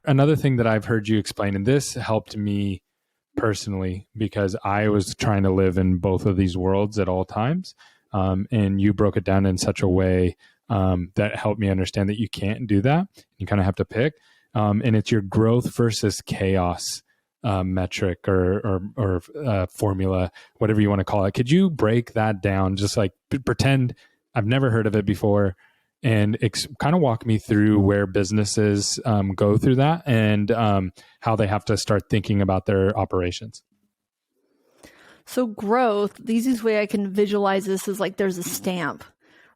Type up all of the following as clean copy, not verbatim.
another thing that I've heard you explain, and this helped me personally because I was trying to live in both of these worlds at all times. And you broke it down in such a way that helped me understand that you can't do that. You kind of have to pick. And it's your growth versus chaos metric or formula, whatever you want to call it. Could you break that down? Just like pretend I've never heard of it before, and kind of walk me through where businesses go through that and how they have to start thinking about their operations. So growth, the easiest way I can visualize this is like there's a stamp,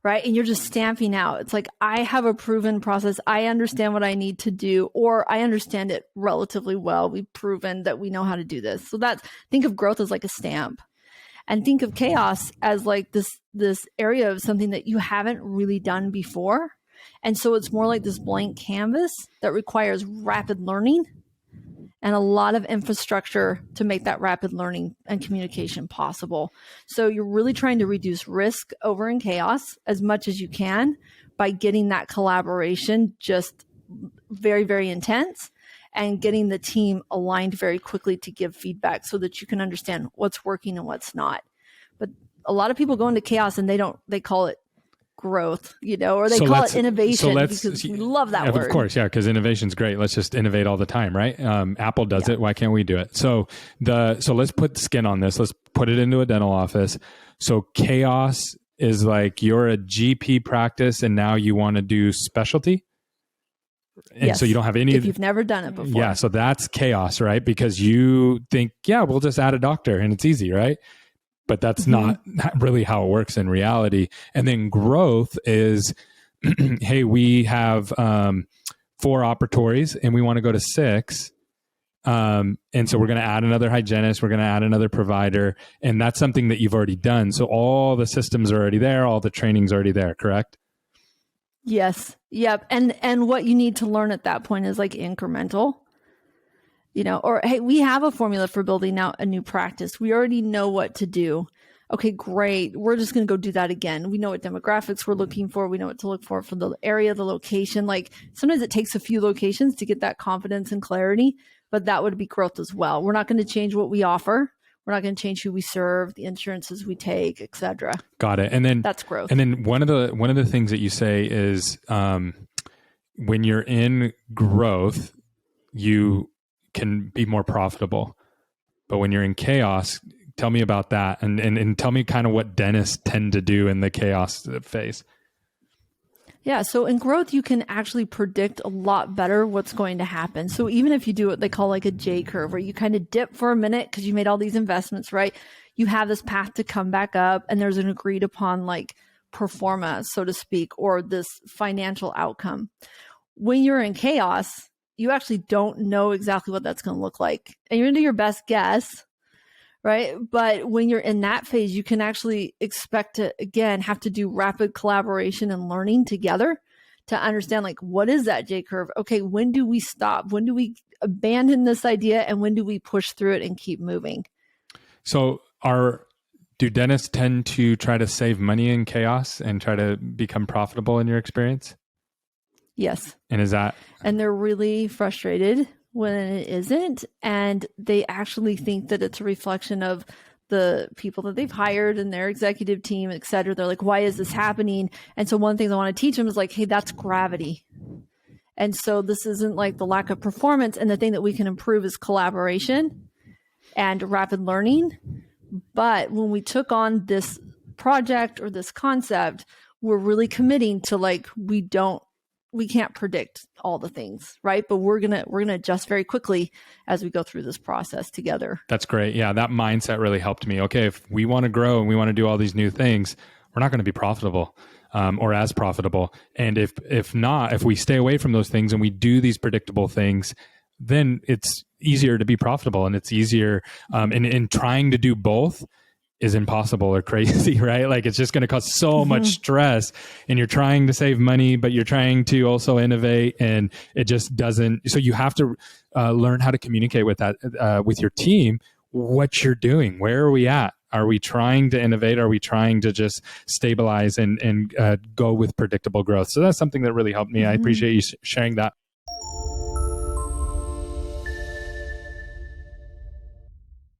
right? And you're just stamping out. It's like, I have a proven process. I understand what I need to do, or I understand it relatively well. We've proven that we know how to do this. So think of growth as like a stamp, and think of chaos as like this area of something that you haven't really done before. And so it's more like this blank canvas that requires rapid learning and a lot of infrastructure to make that rapid learning and communication possible. So you're really trying to reduce risk over in chaos as much as you can by getting that collaboration just very, very intense and getting the team aligned very quickly to give feedback so that you can understand what's working and what's not. But a lot of people go into chaos and they call it growth, or they call it innovation because we love that word. Of course, yeah, because innovation's great. Let's just innovate all the time, right? Apple does it. Why can't we do it? So let's put skin on this. Let's put it into a dental office. So chaos is like you're a GP practice and now you want to do specialty. And yes. So you don't have any... If you've never done it before. Yeah, so that's chaos, right? Because you think, we'll just add a doctor and it's easy, right? But that's not really how it works in reality. And then growth is, hey, we have 4 operatories and we want to go to 6. And so we're going to add another hygienist. We're going to add another provider. And that's something that you've already done. So all the systems are already there. All the training's already there, correct? Yes. Yep. And what you need to learn at that point is like incremental, or, hey, we have a formula for building out a new practice. We already know what to do. Okay, great. We're just going to go do that again. We know what demographics we're looking for. We know what to look for the area, the location. Like sometimes it takes a few locations to get that confidence and clarity, but that would be growth as well. We're not going to change what we offer. We're not going to change who we serve, the insurances we take, et cetera. Got it. And then that's growth. And then one of the things that you say is when you're in growth, you can be more profitable. But when you're in chaos, tell me about that and tell me kind of what dentists tend to do in the chaos phase. Yeah. So in growth, you can actually predict a lot better what's going to happen. So even if you do what they call like a J curve, where you kind of dip for a minute because you made all these investments, right? You have this path to come back up and there's an agreed upon like performance, so to speak, or this financial outcome. When you're in chaos, you actually don't know exactly what that's going to look like. And you're going to do your best guess, right? But when you're in that phase, you can actually expect to, again, have to do rapid collaboration and learning together to understand, like, what is that J curve? Okay, when do we stop? When do we abandon this idea? And when do we push through it and keep moving? So do dentists tend to try to save money in chaos and try to become profitable in your experience? Yes. And is that... And they're really frustrated when it isn't. And they actually think that it's a reflection of the people that they've hired and their executive team, et cetera. They're like, why is this happening? And so one thing I want to teach them is like, hey, that's gravity. And so this isn't like the lack of performance. And the thing that we can improve is collaboration and rapid learning. But when we took on this project or this concept, we're really committing to like, we can't predict all the things, right? But we're going to adjust very quickly as we go through this process together. That's great. Yeah. That mindset really helped me. Okay. If we want to grow and we want to do all these new things, we're not going to be profitable or as profitable. And if not, if we stay away from those things and we do these predictable things, then it's easier to be profitable and it's easier. And trying to do both is impossible or crazy, right? Like it's just going to cause so much stress and you're trying to save money, but you're trying to also innovate and it just doesn't. So you have to learn how to communicate with that, with your team, what you're doing. Where are we at? Are we trying to innovate? Are we trying to just stabilize and go with predictable growth? So that's something that really helped me. I appreciate you sharing that.